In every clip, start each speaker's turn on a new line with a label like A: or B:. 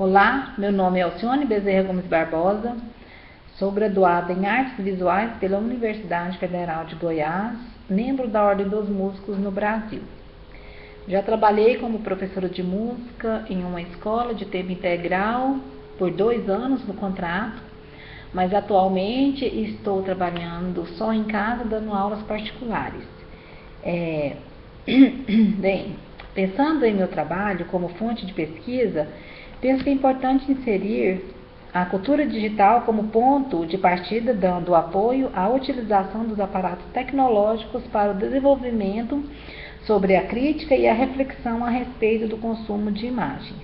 A: Olá, meu nome é Alcione Bezerra Gomes Barbosa, sou graduada em Artes Visuais pela Universidade Federal de Goiás, membro da Ordem dos Músicos no Brasil. Já trabalhei como professora de música em uma escola de tempo integral por 2 anos no contrato, mas atualmente estou trabalhando só em casa dando aulas particulares. Bem, pensando em meu trabalho como fonte de pesquisa, penso que é importante inserir a cultura digital como ponto de partida, dando apoio à utilização dos aparatos tecnológicos para o desenvolvimento sobre a crítica e a reflexão a respeito do consumo de imagens.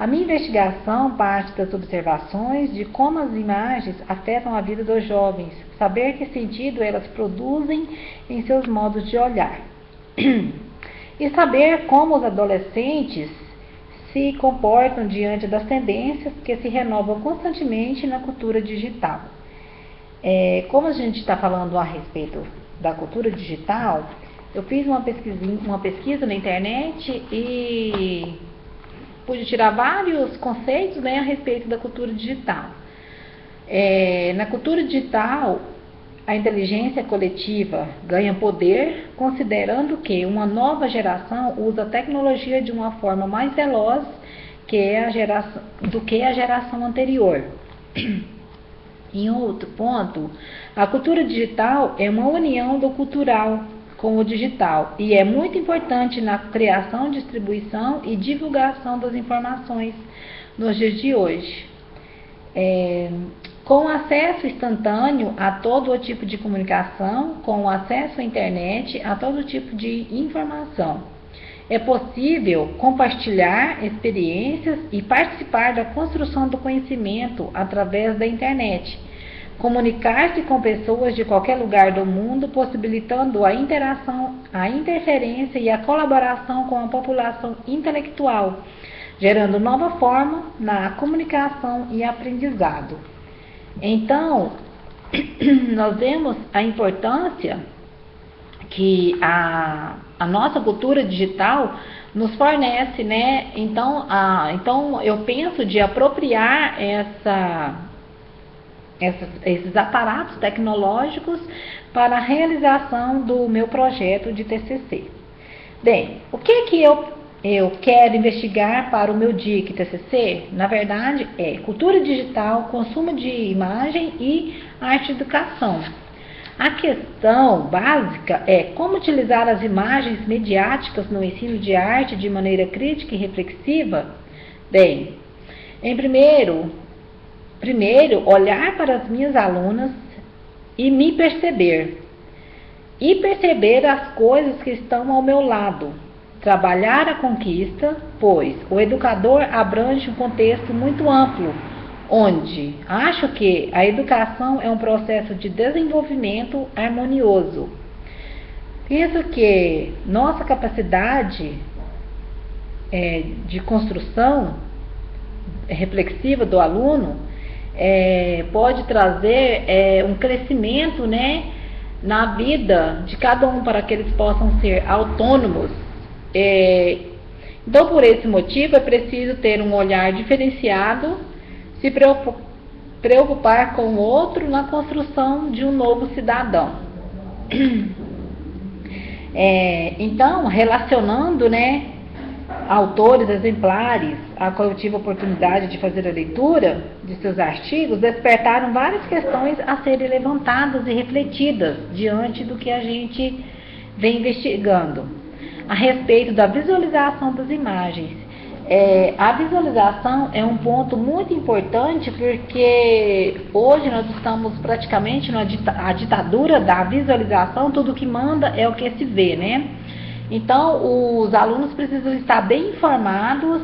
A: A minha investigação parte das observações de como as imagens afetam a vida dos jovens, saber que sentido elas produzem em seus modos de olhar, e saber como os adolescentes se comportam diante das tendências que se renovam constantemente na cultura digital. Como a gente está falando a respeito da cultura digital, eu fiz uma pesquisa na internet e pude tirar vários conceitos, né, a respeito da cultura digital. Na cultura digital, a inteligência coletiva ganha poder, considerando que uma nova geração usa a tecnologia de uma forma mais veloz do que a geração anterior. Em outro ponto, a cultura digital é uma união do cultural com o digital e é muito importante na criação, distribuição e divulgação das informações nos dias de hoje. Com acesso instantâneo a todo o tipo de comunicação, com acesso à internet a todo tipo de informação, é possível compartilhar experiências e participar da construção do conhecimento através da internet, comunicar-se com pessoas de qualquer lugar do mundo, possibilitando a interação, a interferência e a colaboração com a população intelectual, gerando nova forma na comunicação e aprendizado. Então, nós vemos a importância que a nossa cultura digital nos fornece, né? Então eu penso de apropriar esses aparatos tecnológicos para a realização do meu projeto de TCC. Bem, o que eu quero investigar para o meu DIC TCC? Na verdade, é cultura digital, consumo de imagem e arte e educação. A questão básica é como utilizar as imagens mediáticas no ensino de arte de maneira crítica e reflexiva. Bem, primeiro, olhar para as minhas alunas e me perceber. E perceber as coisas que estão ao meu lado. Trabalhar a conquista, pois o educador abrange um contexto muito amplo, onde acho que a educação é um processo de desenvolvimento harmonioso. Penso que nossa capacidade de construção reflexiva do aluno pode trazer um crescimento, né, na vida de cada um, para que eles possam ser autônomos. Então, por esse motivo, é preciso ter um olhar diferenciado, se preocupar com o outro na construção de um novo cidadão. Então, relacionando, né, autores exemplares à qual eu tive a oportunidade de fazer a leitura de seus artigos, despertaram várias questões a serem levantadas e refletidas diante do que a gente vem investigando a respeito da visualização das imagens. A visualização é um ponto muito importante, porque hoje nós estamos praticamente na ditadura da visualização. Tudo que manda é o que se vê, né? Então, os alunos precisam estar bem informados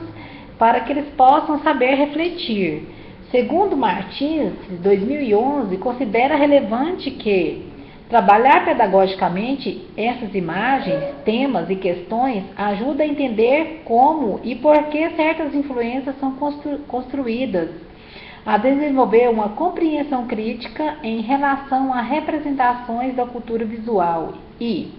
A: para que eles possam saber refletir. Segundo Martins, 2011, considera relevante que trabalhar pedagogicamente essas imagens, temas e questões ajuda a entender como e por que certas influências são construídas, a desenvolver uma compreensão crítica em relação a representações da cultura visual e,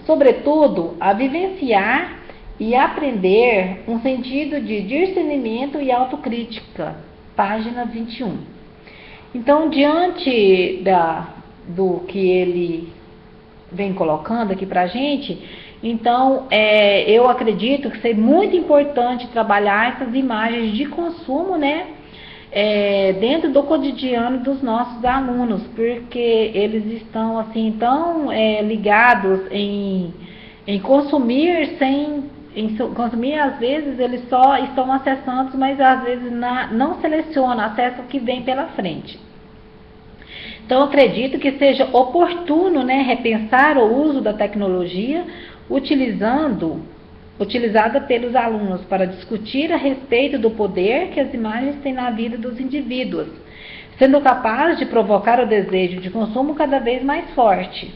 A: sobretudo, a vivenciar e aprender um sentido de discernimento e autocrítica, página 21. Então, diante do que ele vem colocando aqui para a gente, então eu acredito que seja muito importante trabalhar essas imagens de consumo, né, dentro do cotidiano dos nossos alunos, porque eles estão assim tão ligados em consumir consumir, às vezes eles só estão acessando, mas às vezes não seleciona, acessa o que vem pela frente. Então, acredito que seja oportuno, né, repensar o uso da tecnologia utilizada pelos alunos para discutir a respeito do poder que as imagens têm na vida dos indivíduos, sendo capaz de provocar o desejo de consumo cada vez mais forte.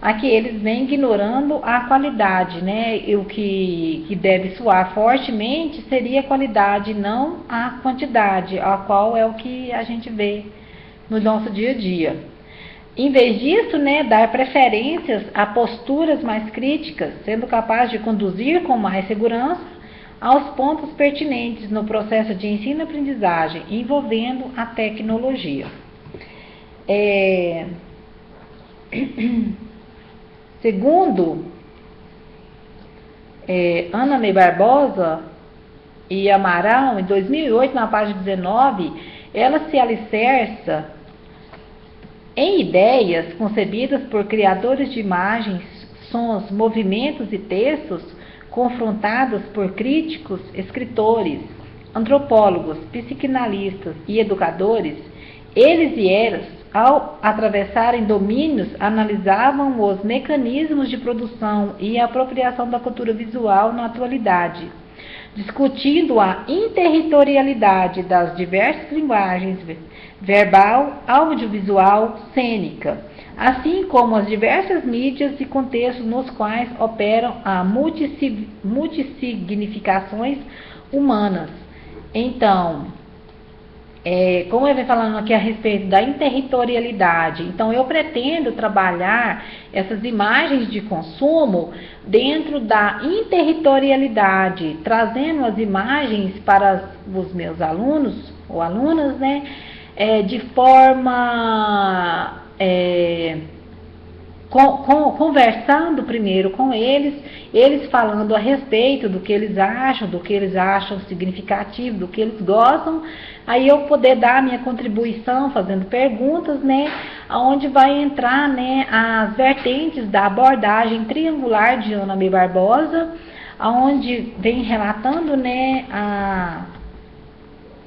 A: Aqui eles vêm ignorando a qualidade, né? E o que deve soar fortemente seria a qualidade, não a quantidade, a qual é o que a gente vê no nosso dia a dia. Em vez disso, né, dar preferências a posturas mais críticas, sendo capaz de conduzir com mais segurança aos pontos pertinentes no processo de ensino-aprendizagem envolvendo a tecnologia. Segundo Ana May Barbosa e Amaral, em 2008, na página 19, ela se alicerça em ideias concebidas por criadores de imagens, sons, movimentos e textos, confrontados por críticos, escritores, antropólogos, psicanalistas e educadores. Eles e elas, ao atravessarem domínios, analisavam os mecanismos de produção e apropriação da cultura visual na atualidade, discutindo a interterritorialidade das diversas linguagens verbal, audiovisual, cênica, assim como as diversas mídias e contextos nos quais operam as multissignificações humanas. Então, como eu venho falando aqui a respeito da interterritorialidade, então eu pretendo trabalhar essas imagens de consumo dentro da interterritorialidade, trazendo as imagens para os meus alunos ou alunas, né, de forma conversando primeiro com eles falando a respeito do que eles acham significativo, do que eles gostam, aí eu poder dar a minha contribuição fazendo perguntas, né, onde vai entrar, né, as vertentes da abordagem triangular de Ana May Barbosa, onde vem relatando, né, a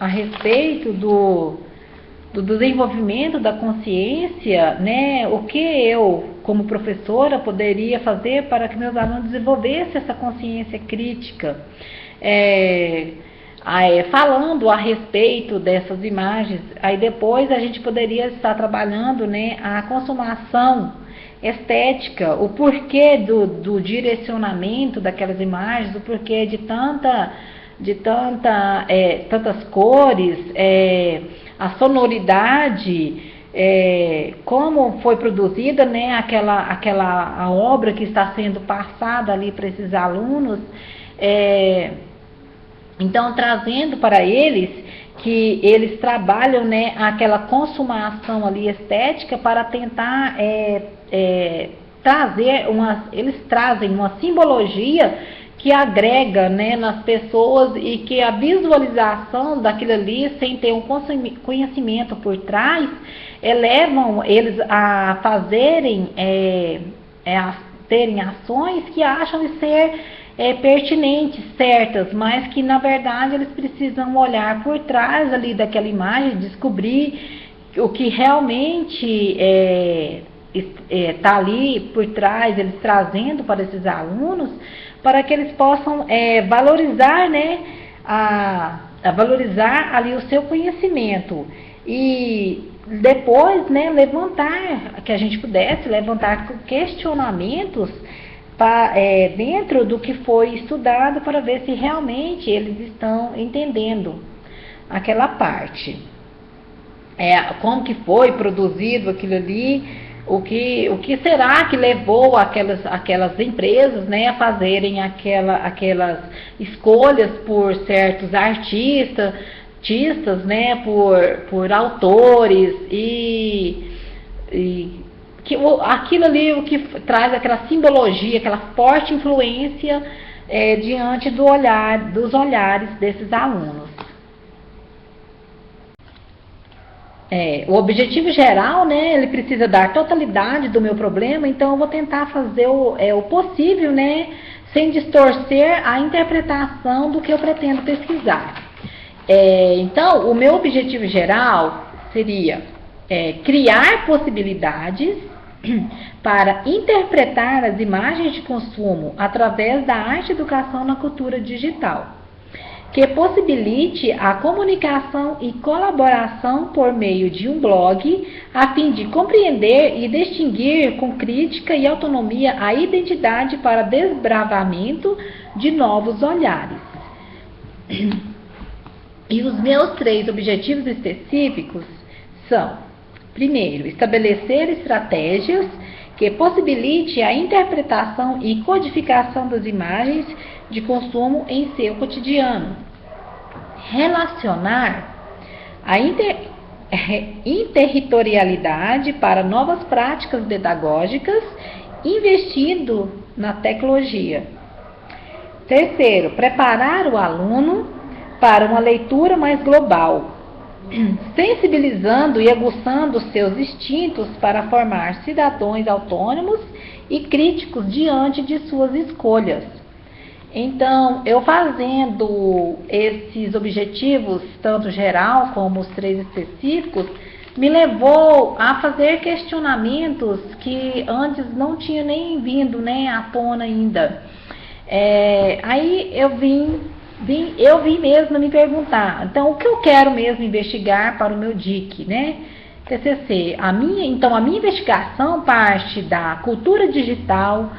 A: respeito do desenvolvimento da consciência, né, o que eu, como professora, poderia fazer para que meus alunos desenvolvessem essa consciência crítica, falando a respeito dessas imagens. Aí depois a gente poderia estar trabalhando, né, a consumação estética, o porquê do direcionamento daquelas imagens, o porquê de tantas cores, a sonoridade, como foi produzida, né, a obra que está sendo passada ali para esses alunos, então trazendo para eles que eles trabalham, né, aquela consumação ali estética para tentar eles trazem uma simbologia que agrega, né, nas pessoas, e que a visualização daquilo ali, sem ter um conhecimento por trás, levam eles a fazerem, a terem ações que acham ser pertinentes, certas, mas que na verdade eles precisam olhar por trás ali daquela imagem, descobrir o que realmente está ali por trás, eles trazendo para esses alunos, para que eles possam valorizar, né, valorizar ali o seu conhecimento e depois, né, que a gente pudesse levantar questionamentos dentro do que foi estudado, para ver se realmente eles estão entendendo aquela parte, como que foi produzido aquilo ali, O que será que levou aquelas empresas, né, a fazerem aquelas escolhas por certos artistas, né, por autores aquilo ali o que traz aquela simbologia, aquela forte influência diante dos olhares desses alunos. O objetivo geral, né, ele precisa dar totalidade do meu problema, então eu vou tentar fazer o possível, né, sem distorcer a interpretação do que eu pretendo pesquisar. Então, o meu objetivo geral seria criar possibilidades para interpretar as imagens de consumo através da arte-educação na cultura digital, que possibilite a comunicação e colaboração por meio de um blog, a fim de compreender e distinguir com crítica e autonomia a identidade para desbravamento de novos olhares. E os meus 3 objetivos específicos são: primeiro, estabelecer estratégias que possibilite a interpretação e codificação das imagens de consumo em seu cotidiano. Relacionar a interterritorialidade para novas práticas pedagógicas, investindo na tecnologia. Terceiro, preparar o aluno para uma leitura mais global, sensibilizando e aguçando seus instintos para formar cidadãos autônomos e críticos diante de suas escolhas. Então, eu fazendo esses objetivos, tanto geral como os 3 específicos, me levou a fazer questionamentos que antes não tinham nem vindo, né, à tona ainda. Aí eu vim mesmo me perguntar, então, o que eu quero mesmo investigar para o meu DIC, né? TCC. A minha investigação parte da cultura digital,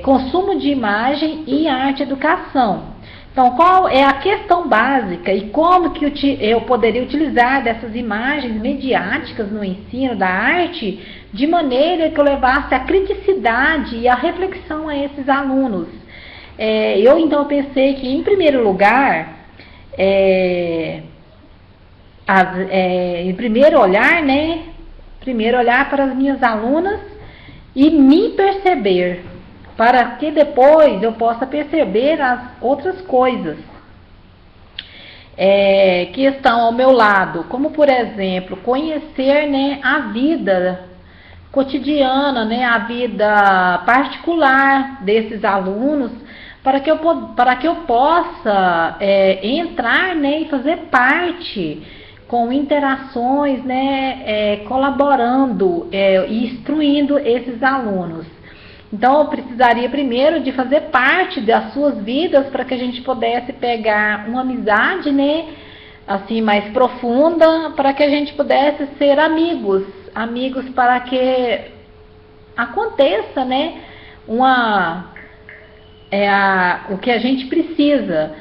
A: consumo de imagem e arte-educação. Então, qual é a questão básica e como que eu poderia utilizar dessas imagens mediáticas no ensino da arte de maneira que eu levasse a criticidade e a reflexão a esses alunos. Eu então pensei que, em primeiro lugar, em primeiro olhar, né, para as minhas alunas e me perceber, para que depois eu possa perceber as outras coisas que estão ao meu lado, como, por exemplo, conhecer, né, a vida cotidiana, né, a vida particular desses alunos, para que eu possa entrar, né, e fazer parte com interações, né, colaborando e instruindo esses alunos. Então, eu precisaria primeiro de fazer parte das suas vidas para que a gente pudesse pegar uma amizade, né, assim, mais profunda, para que a gente pudesse ser amigos para que aconteça, né, o que a gente precisa,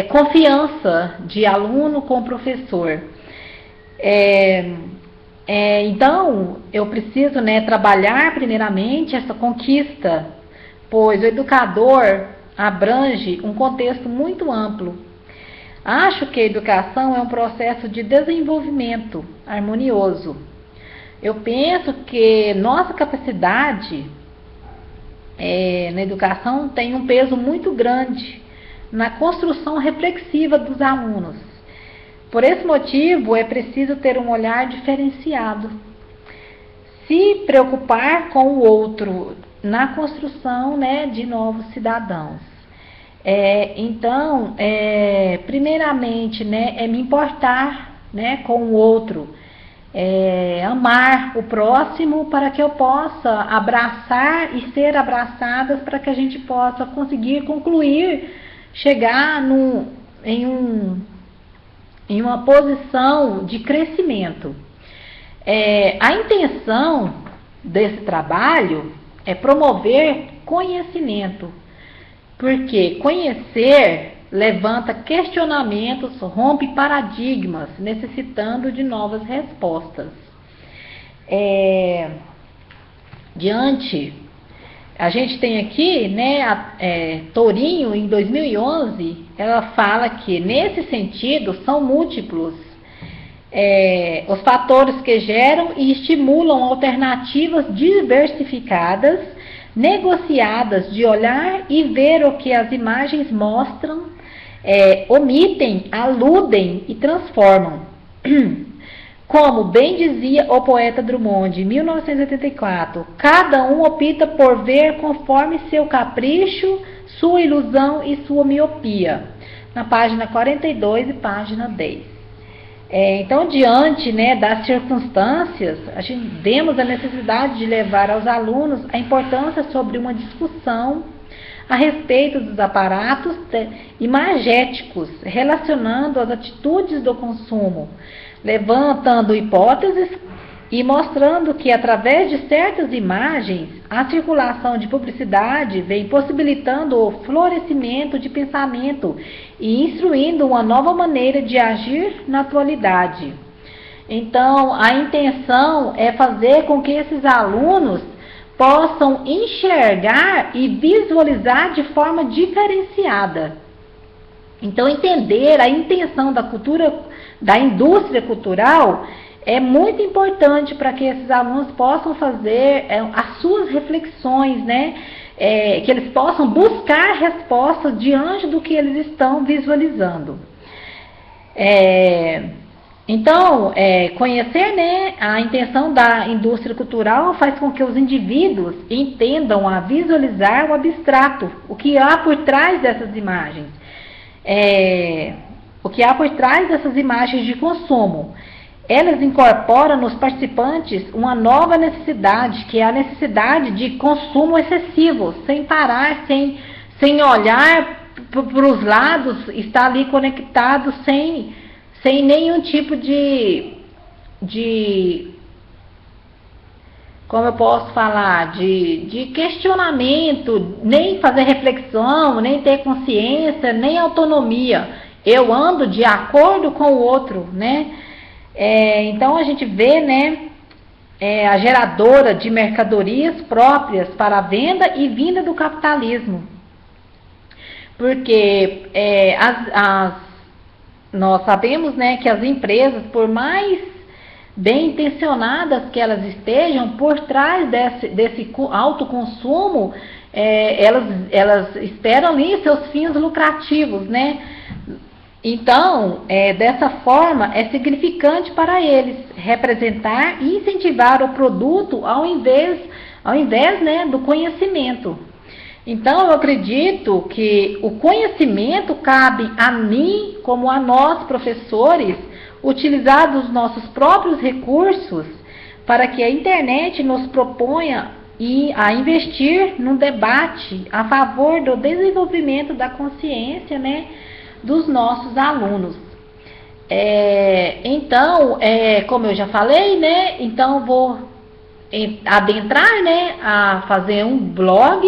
A: confiança de aluno com professor. Então, eu preciso, né, trabalhar primeiramente essa conquista, pois o educador abrange um contexto muito amplo. Acho que a educação é um processo de desenvolvimento harmonioso. Eu penso que nossa capacidade na educação tem um peso muito grande na construção reflexiva dos alunos. Por esse motivo, é preciso ter um olhar diferenciado, se preocupar com o outro na construção, né, de novos cidadãos. Então, primeiramente, né, me importar, né, com o outro, amar o próximo para que eu possa abraçar e ser abraçadas, para que a gente possa conseguir concluir, chegar em uma posição de crescimento. A intenção desse trabalho é promover conhecimento, porque conhecer levanta questionamentos, rompe paradigmas, necessitando de novas respostas. diante, a gente tem aqui, né, Tourinho, em 2011, ela fala que, nesse sentido, são múltiplos os fatores que geram e estimulam alternativas diversificadas, negociadas de olhar e ver o que as imagens mostram, omitem, aludem e transformam. Como bem dizia o poeta Drummond, em 1984, cada um opta por ver conforme seu capricho, sua ilusão e sua miopia. Na página 42 e página 10. Então, diante, né, das circunstâncias, a gente vemos a necessidade de levar aos alunos a importância sobre uma discussão a respeito dos aparatos imagéticos, relacionando as atitudes do consumo, levantando hipóteses e mostrando que, através de certas imagens, a circulação de publicidade vem possibilitando o florescimento de pensamento e instruindo uma nova maneira de agir na atualidade. Então, a intenção é fazer com que esses alunos possam enxergar e visualizar de forma diferenciada. Então, entender a intenção da cultura, da indústria cultural, é muito importante para que esses alunos possam fazer as suas reflexões, né? Que eles possam buscar respostas diante do que eles estão visualizando. Então, conhecer, né, a intenção da indústria cultural faz com que os indivíduos entendam a visualizar o abstrato, o que há por trás dessas imagens. O que há por trás dessas imagens de consumo. Elas incorporam nos participantes uma nova necessidade, que é a necessidade de consumo excessivo, sem parar, sem olhar para os lados, estar ali conectado sem nenhum tipo de como eu posso falar, de questionamento, nem fazer reflexão, nem ter consciência, nem autonomia. Eu ando de acordo com o outro, né? Então a gente vê, né, a geradora de mercadorias próprias para a venda e vinda do capitalismo. Porque nós sabemos, né, que as empresas, por mais bem intencionadas que elas estejam, por trás desse alto consumo, elas esperam ali seus fins lucrativos, né? Então, dessa forma, é significante para eles representar e incentivar o produto ao invés, né, do conhecimento. Então, eu acredito que o conhecimento cabe a mim, como a nós, professores, utilizar os nossos próprios recursos para que a internet nos proponha a investir num debate a favor do desenvolvimento da consciência, né, dos nossos alunos. Então, como eu já falei, né, então vou adentrar, né, a fazer um blog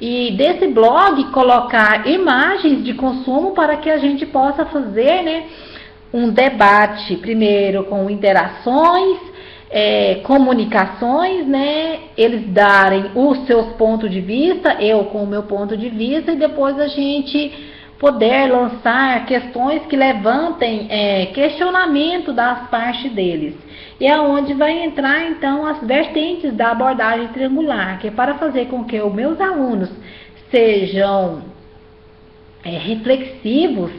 A: e desse blog colocar imagens de consumo para que a gente possa fazer, né, um debate, primeiro com interações, comunicações, né, eles darem os seus pontos de vista, eu com o meu ponto de vista, e depois a gente poder lançar questões que levantem questionamento das partes deles. E é onde vai entrar, então, as vertentes da abordagem triangular, que é para fazer com que os meus alunos sejam reflexivos,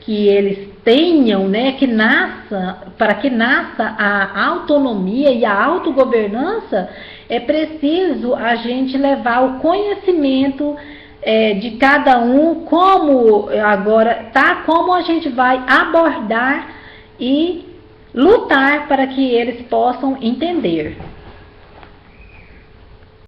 A: que eles tenham, né, para que nasça a autonomia e a autogovernança, é preciso a gente levar o conhecimento de cada um, como a gente vai abordar e lutar para que eles possam entender.